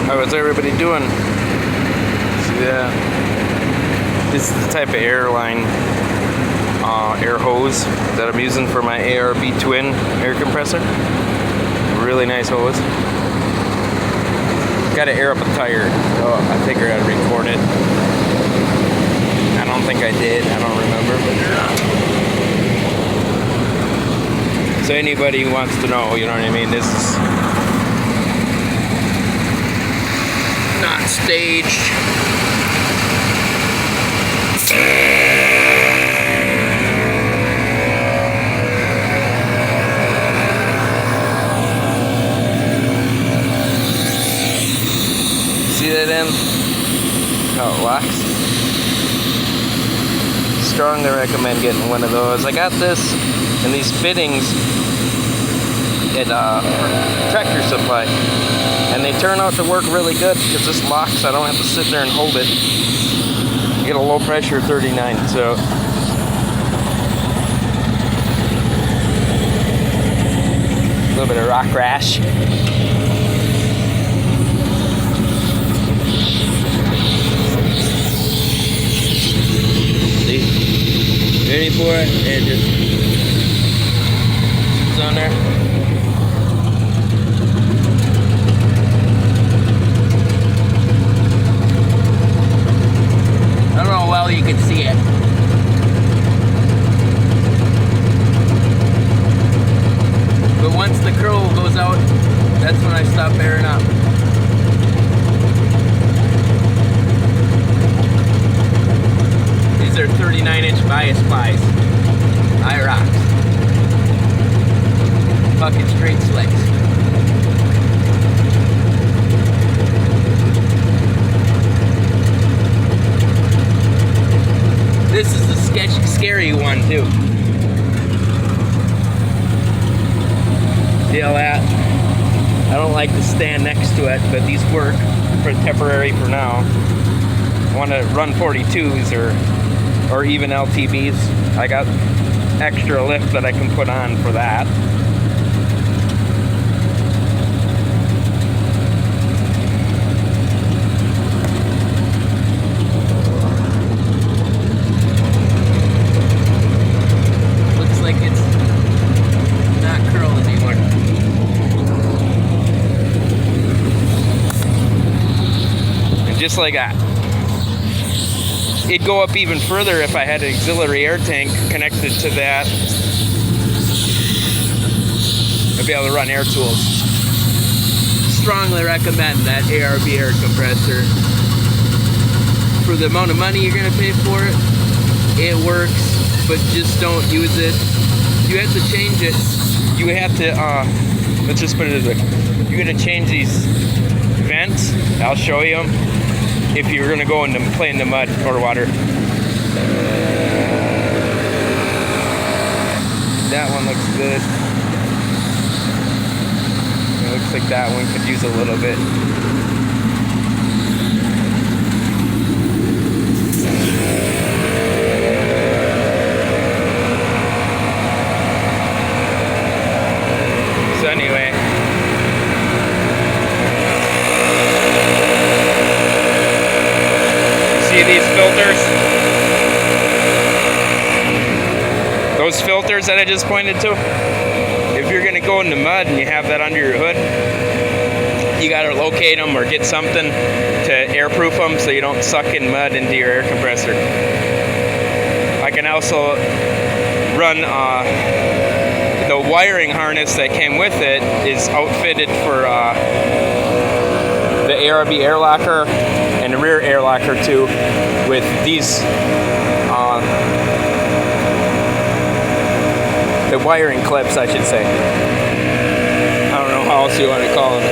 How's everybody doing? See that? This is the type of airline air hose that I'm using for my ARB twin air compressor. Really nice hose. Got to air up a tire, so I figured I'd record it. I don't think I did. I don't remember, but so anybody who wants to know, you know what I mean? This is not staged. See that end? How it locks? Strongly recommend getting one of those. I got this and these fittings at Tractor Supply, and they turn out to work really good because this locks. I don't have to sit there and hold it. You get a low pressure 39, so a little bit of rock rash. See? Ready for it? And just it's on there. I don't know how well you can see it. But once the curl goes out, that's when I stop airing up. These are 39-inch bias plies. IROX. Fucking straight slicks. This is a sketchy, scary one too. Feel that? I don't like to stand next to it, but these work for temporary for now. I want to run 42s or even LTBs. I got extra lift that I can put on for that. Looks like it's not curling anymore. And just like that. It'd go up even further if I had an auxiliary air tank connected to that. I'd be able to run air tools. Strongly recommend that ARB air compressor. For the amount of money you're gonna pay for it, it works, but just don't use it. You have to change it. You have to, let's just put it this way. You're gonna change these vents. I'll show you them. If you're going to go and play in the mud or water. That one looks good. It looks like that one could use a little bit. So anyway. See these filters? Those filters that I just pointed to? If you're gonna go in the mud and you have that under your hood, you gotta locate them or get something to airproof them so you don't suck in mud into your air compressor. I can also run the wiring harness that came with it is outfitted for the ARB air locker and the rear air locker too, with these the wiring clips, I should say. I don't know how else you want to call them.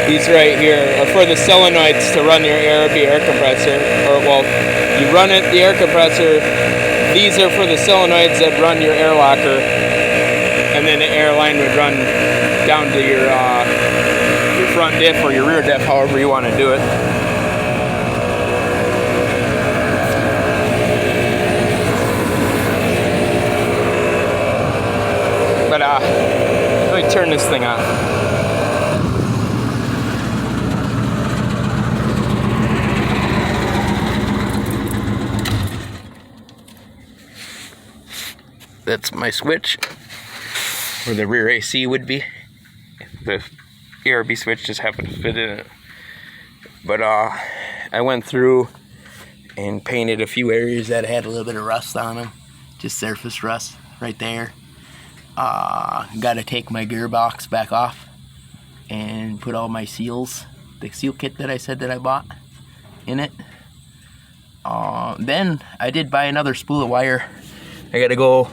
These right here are for the solenoids to run your ARB air compressor, or well, you run it the air compressor. These are for the solenoids that run your air locker, and then the air line would run down to your front diff or your rear diff, however you want to do it. But let me turn this thing on. That's my switch where the rear AC would be. The ARB switch just happened to fit in it. But I went through and painted a few areas that had a little bit of rust on them. Just surface rust right there. Got to take my gearbox back off and put all my seals, the seal kit that I said that I bought, in it. Then I did buy another spool of wire. I got to go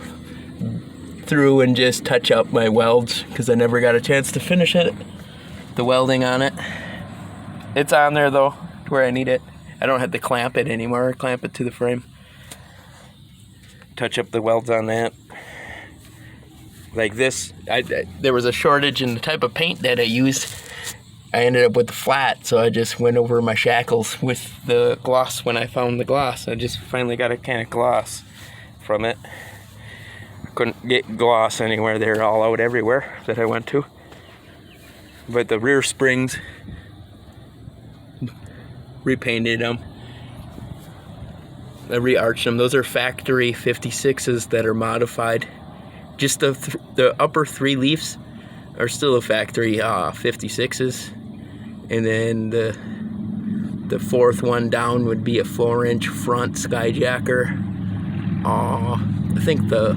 through and just touch up my welds because I never got a chance to finish it. The welding on it. It's on there though, where I need it. I don't have to clamp it anymore, clamp it to the frame. Touch up the welds on that. Like this, there was a shortage in the type of paint that I used. I ended up with the flat, so I just went over my shackles with the gloss when I found the gloss. I just finally got a can of gloss from it. I couldn't get gloss anywhere. They're all out everywhere that I went to. But the rear springs, repainted them. I re-arched them. Those are factory 56s that are modified. Just the upper three leaves are still a factory 56s, and then the fourth one down would be a 4-inch front skyjacker. I think the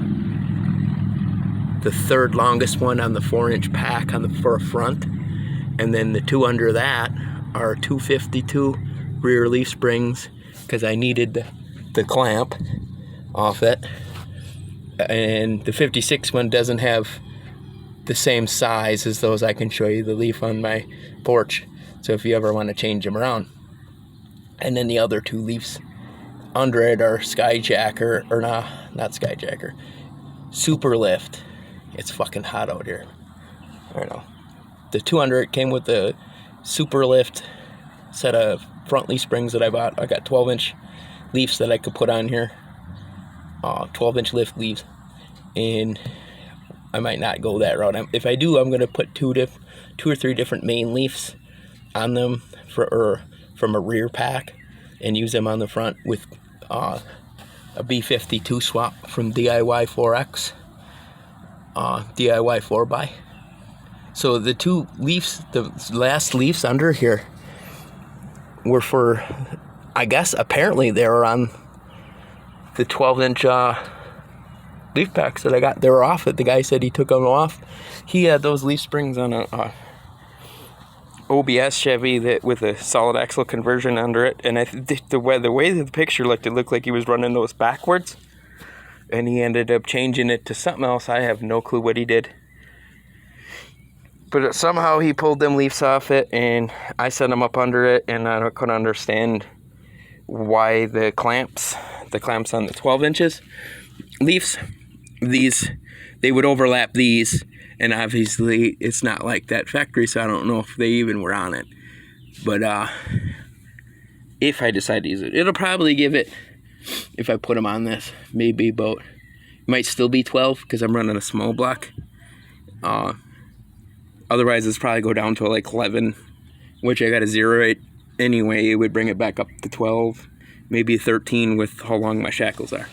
third longest one on the 4-inch pack on the front, and then the two under that are 252 rear leaf springs because I needed the clamp off it. And the 56 one doesn't have the same size as those. I can show you the leaf on my porch, so if you ever want to change them around. And then the other two leaves under it are skyjacker, or not skyjacker, super lift. It's fucking hot out here. I don't know. The 200 came with the super lift set of front leaf springs that I bought. I got 12-inch leaves that I could put on here. 12-inch lift leaves, and I might not go that route. If I do, I'm going to put two or three different main leaves on them from a rear pack and use them on the front with a B52 swap from DIY 4X, DIY 4x. So the two leaves, the last leaves under here were for, I guess apparently they were on the 12-inch leaf packs that I got. They were off it. The guy said he took them off. He had those leaf springs on a OBS Chevy with a solid axle conversion under it, and the way the picture looked, it looked like he was running those backwards, and he ended up changing it to something else. I have no clue what he did, but somehow he pulled them leaves off it, and I set them up under it, and I couldn't understand why the clamps on the 12 inches leaves, they would overlap these, and obviously it's not like that factory, so I don't know if they even were on it. But if I decide to use it, it'll probably give it, if I put them on this, maybe about, might still be 12 because I'm running a small block. Otherwise it's probably go down to like 11, which I got to 0.8 anyway. It would bring it back up to 12, maybe 13 with how long my shackles are.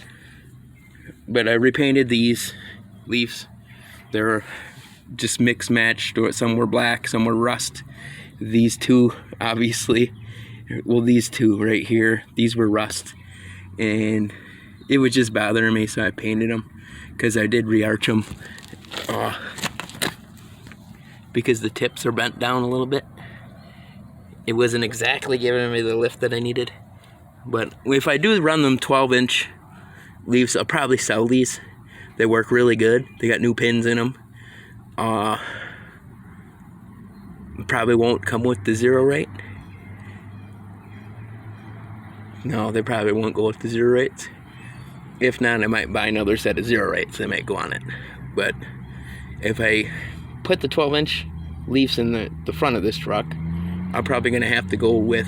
But I repainted these leaves. They're just mix matched. Some were black, some were rust. These two, obviously, well, these two right here, these were rust, and it was just bothering me, so I painted them because I did re-arch them because the tips are bent down a little bit. It wasn't exactly giving me the lift that I needed. But if I do run them 12-inch leaves, I'll probably sell these. They work really good. They got new pins in them. Probably won't come with the 0 rate. No, they probably won't go with the 0 rates. If not, I might buy another set of 0 rates. They might go on it. But if I put the 12-inch leaves in the front of this truck, I'm probably going to have to go with,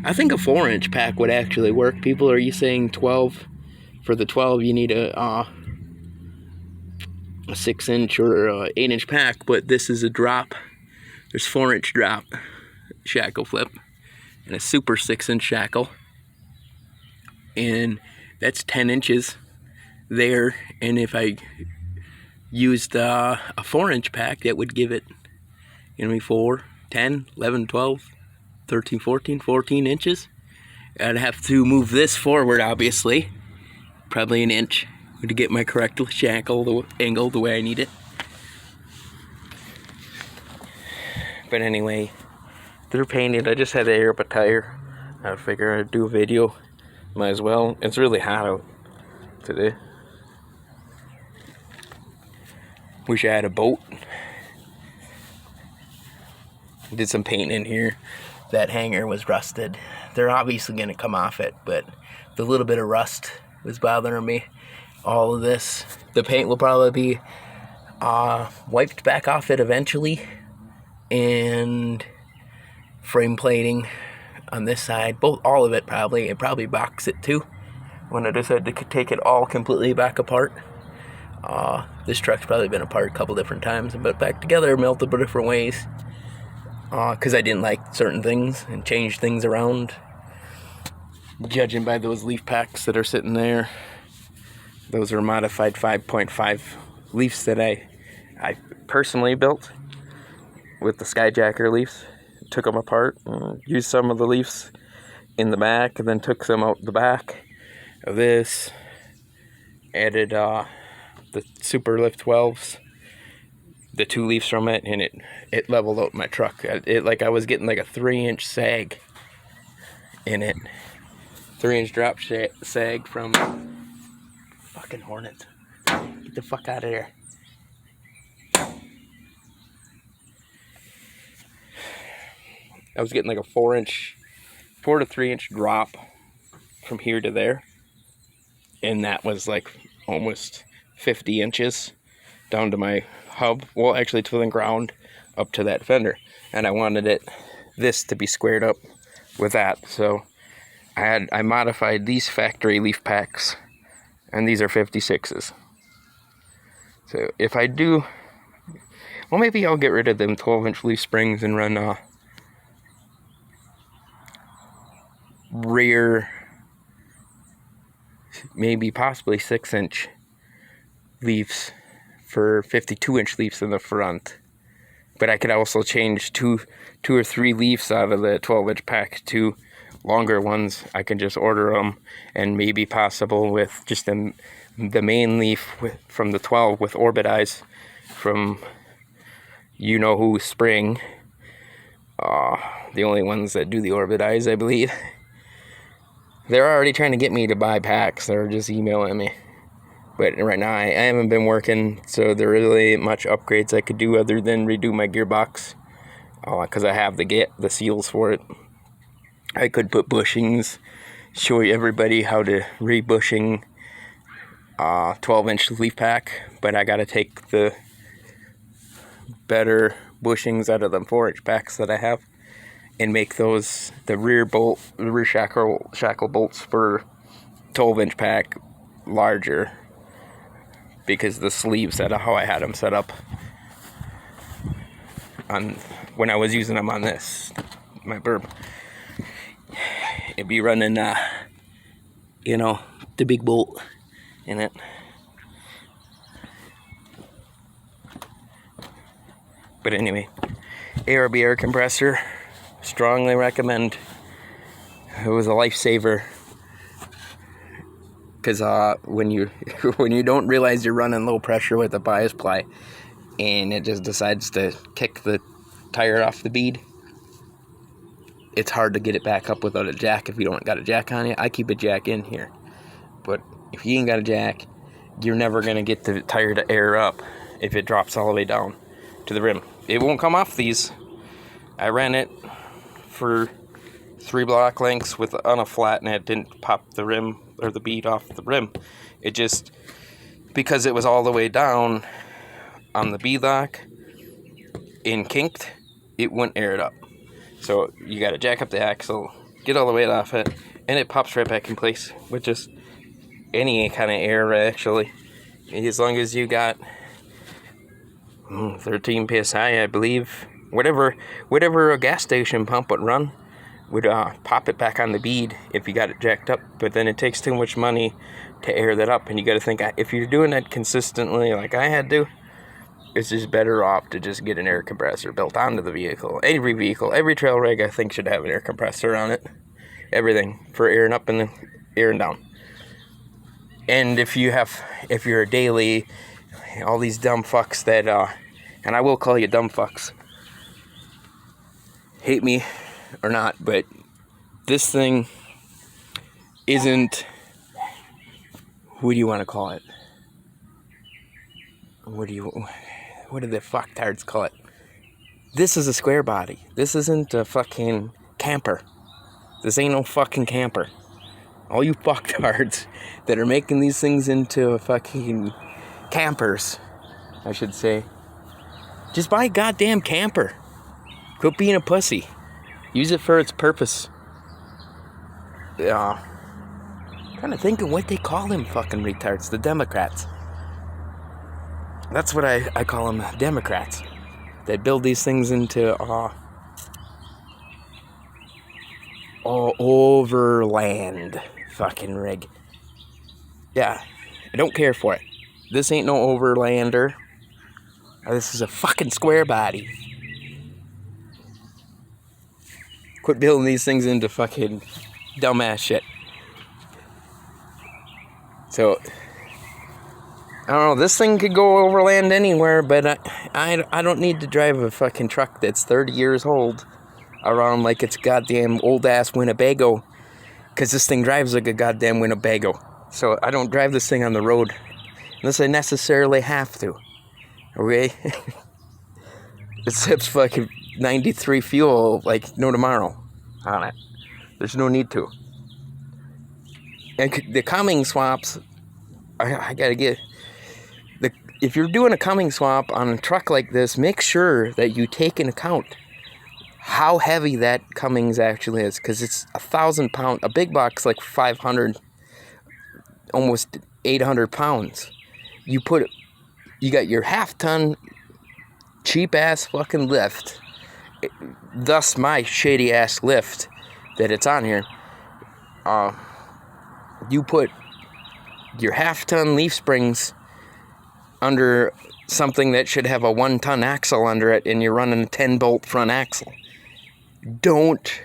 I think a 4-inch pack would actually work. People are saying 12. For the 12, you need a 6-inch or 8-inch pack, but this is a drop. There's 4-inch drop shackle flip and a super 6-inch shackle. And that's 10 inches there. And if I used a 4-inch pack that would give it, 4, 10, 11, 12, 13, 14 inches. I'd have to move this forward, obviously, probably an inch to get my correct shackle angle the way I need it. But anyway, they're painted. I just had to air up a tire. I figure I'd do a video. Might as well. It's really hot out today. Wish I had a boat. Did some painting in here. That hanger was rusted. They're obviously going to come off it, but the little bit of rust was bothering me. All of this. The paint will probably be wiped back off it eventually. And frame plating on this side. All of it probably. And probably box it too. When I decide to take it all completely back apart. This truck's probably been apart a couple different times, but back together multiple different ways. Because I didn't like certain things and changed things around. Judging by those leaf packs that are sitting there. Those are modified 5.5 leaves that I personally built with the Skyjacker leaves. Took them apart, used some of the leaves in the back, and then took some out the back of this. Added the Super Lift 12s, the 2 leaves from it, and it leveled out my truck. I was getting like a 3-inch sag in it. 3-inch drop sag from fucking Hornets. Get the fuck out of here. I was getting like a 4 to 3 inch drop from here to there. And that was like almost 50 inches down to my hub. Well, actually to the ground up to that fender. And I wanted this to be squared up with that. So I modified these factory leaf packs. And these are 56s. So if I do, well, maybe I'll get rid of them 12-inch leaf springs and run rear, maybe possibly 6-inch leaves for 52-inch leaves in the front. But I could also change two or three leaves out of the 12-inch pack to longer ones. I can just order them, and maybe possible with just the main leaf from the 12 with orbit eyes from who Spring. The only ones that do the orbit eyes, I believe. They're already trying to get me to buy packs. They're just emailing me. But right now I haven't been working, so there really ain't much upgrades I could do other than redo my gearbox. Because I have the seals for it. I could put bushings, show everybody how to re-bushing 12-inch leaf pack, but I gotta take the better bushings out of the 4-inch packs that I have and make those the rear shackle bolts for 12-inch pack larger, because the sleeves that how I had them set up on when I was using them on my burb, it'd be running the big bolt in it. But anyway, ARB air compressor, strongly recommend. It was a lifesaver, because when you don't realize you're running low pressure with a bias ply and it just decides to kick the tire off the bead, it's hard to get it back up without a jack if you don't got a jack on you. I keep a jack in here, but if you ain't got a jack, you're never gonna get the tire to air up if it drops all the way down to the rim. It won't come off these. I ran it for 3 block lengths on a flat, and it didn't pop the rim or the bead off the rim. It just, because it was all the way down on the bead lock and kinked, it wouldn't air it up. So you got to jack up the axle, get all the weight off it, and it pops right back in place with just any kind of air, actually. As long as you got 13 psi, I believe. Whatever a gas station pump would run would pop it back on the bead if you got it jacked up. But then it takes too much money to air that up, and you got to think, if you're doing that consistently like I had to, it's just better off to just get an air compressor built onto the vehicle. Every trail rig, I think, should have an air compressor on it. Everything for airing up and airing down. And if you're a daily, all these dumb fucks that, and I will call you dumb fucks, hate me or not, but this thing isn't, what do you want to call it? What do the fucktards call it? This is a square body. This isn't a fucking camper. This ain't no fucking camper. All you fucktards that are making these things into fucking campers, I should say, just buy a goddamn camper. Quit being a pussy. Use it for its purpose. Kind of thinking what they call them fucking retards, the Democrats. That's what I call them, Democrats. They build these things into overland fucking rig. Yeah, I don't care for it. This ain't no overlander. This is a fucking square body. Quit building these things into fucking dumbass shit. So, I don't know, this thing could go overland anywhere, but I don't need to drive a fucking truck that's 30 years old around like it's goddamn old-ass Winnebago, because this thing drives like a goddamn Winnebago. So I don't drive this thing on the road unless I necessarily have to, okay? It sips fucking 93 fuel like no tomorrow on it. There's no need to. And the Cumming swaps, I gotta get... If you're doing a Cumming swap on a truck like this, make sure that you take into account how heavy that Cummings actually is, because it's 1,000 pounds. A big box like 500, almost 800 pounds. You got your half-ton cheap-ass fucking lift, thus my shady-ass lift that it's on here. You put your half-ton leaf springs under something that should have a 1-ton axle under it, and you're running a 10-bolt front axle. Don't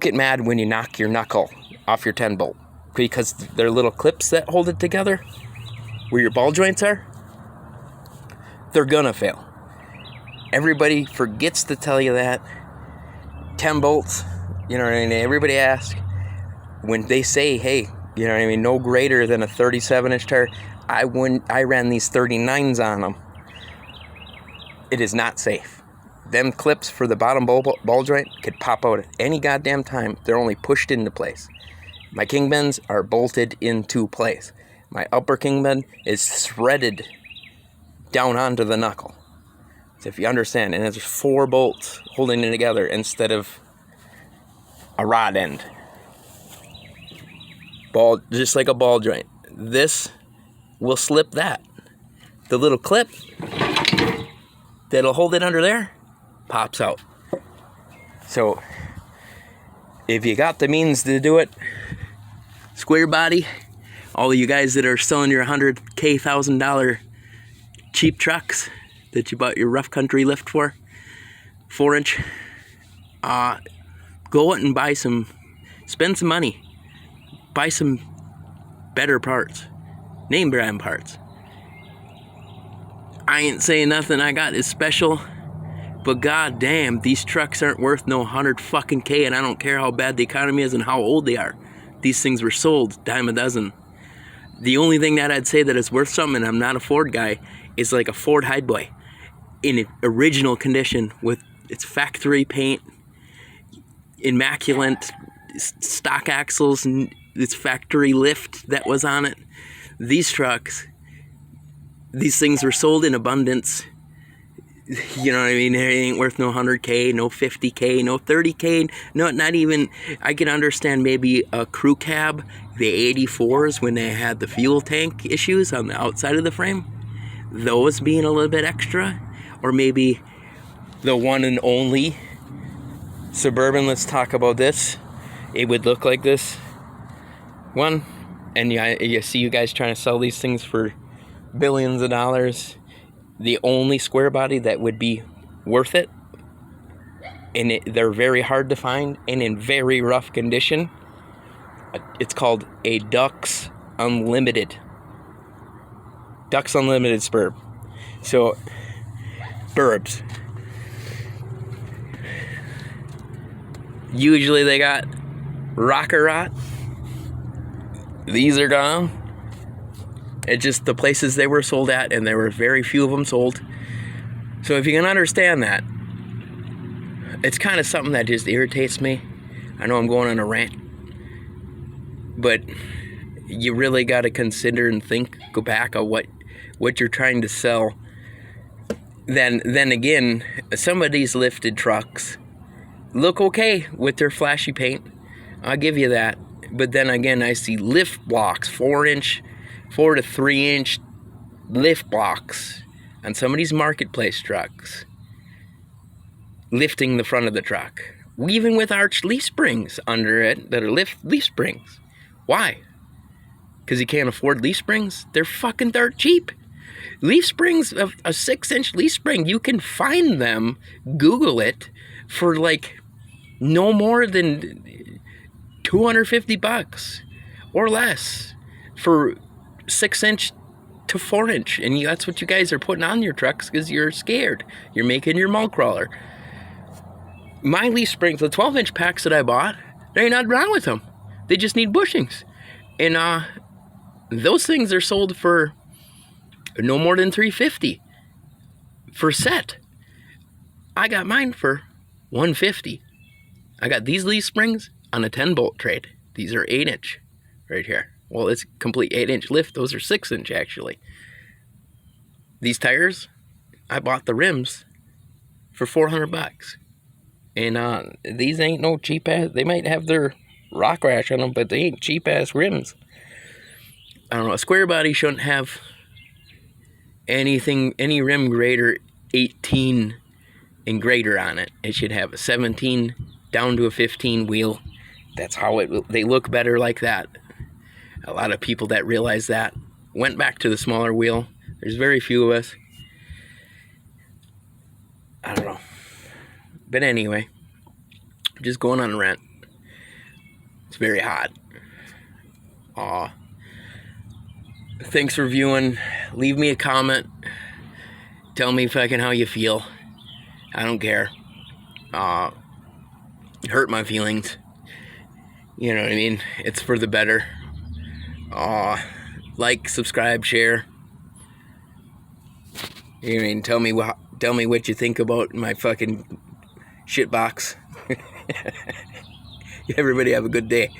get mad when you knock your knuckle off your 10-bolt, because they're little clips that hold it together where your ball joints are. They're gonna fail. Everybody forgets to tell you that. 10 bolts, you know what I mean? Everybody asks when they say, hey, you know what I mean, no greater than a 37-inch tire. I ran these 39s on them. It is not safe. Them clips for the bottom ball joint could pop out at any goddamn time. They're only pushed into place. My king bends are bolted into place. My upper king bend is threaded down onto the knuckle. So if you understand, and it's 4 bolts holding it together instead of a rod end. Just like a ball joint. This will slip that. The little clip that'll hold it under there pops out. So if you got the means to do it, square body, all of you guys that are selling your $100,000 cheap trucks that you bought your rough country lift for, 4-inch, go out and spend some money, buy some better parts, name brand parts. I ain't saying nothing I got is special, but goddamn, these trucks aren't worth no 100 fucking K, and I don't care how bad the economy is and how old they are. These things were sold dime a dozen. The only thing that I'd say that is worth something, and I'm not a Ford guy, is like a Ford Highboy in original condition with its factory paint, immaculate stock axles, and its factory lift that was on it. These trucks, these things were sold in abundance. You know what I mean? It ain't worth no 100K, no 50K, no 30K, no, not even. I can understand maybe a crew cab, the 84s, when they had the fuel tank issues on the outside of the frame, those being a little bit extra, or maybe the one and only Suburban. Let's talk about this. It would look like this one, and you see you guys trying to sell these things for billions of dollars. The only square body that would be worth it, and they're very hard to find and in very rough condition, it's called a Dux Unlimited. Dux Unlimited Spurb. So, Burbs. Usually they got rocker rot. These are gone. It's just the places they were sold at, and there were very few of them sold. So if you can understand that, it's kind of something that just irritates me. I know I'm going on a rant, but you really got to consider and think, go back on what you're trying to sell. Then again, some of these lifted trucks look okay with their flashy paint. I'll give you that. But then again, I see lift blocks, 4 to 3 inch lift blocks on some of these marketplace trucks, lifting the front of the truck. Even with arched leaf springs under it that are leaf springs. Why? Because you can't afford leaf springs? They're fucking dirt cheap. Leaf springs, a 6-inch leaf spring, you can find them, Google it, for like no more than $250 or less for 6-inch to 4-inch. And that's what you guys are putting on your trucks because you're scared. You're making your mall crawler. My leaf springs, the 12-inch packs that I bought, there ain't nothing wrong with them. They just need bushings. And those things are sold for no more than $350 for set. I got mine for $150. I got these leaf springs on a 10-bolt trade. These are 8-inch right here. Well, it's complete 8-inch lift. Those are 6-inch actually. These tires, I bought the rims for $400. And these ain't no cheap ass. They might have their rock rash on them, but they ain't cheap ass rims. I don't know. A square body shouldn't have any rim greater 18 and greater on it. It should have a 17 down to a 15 wheel. That's how they look better like that. A lot of people that realize that went back to the smaller wheel. There's very few of us. I don't know. But anyway, just going on a rant. It's very hot. Thanks for viewing. Leave me a comment. Tell me fucking how you feel. I don't care. Hurt my feelings. You know what I mean? It's for the better. Like, subscribe, share. You know what I mean? Tell me what you think about my fucking shit box. Everybody have a good day.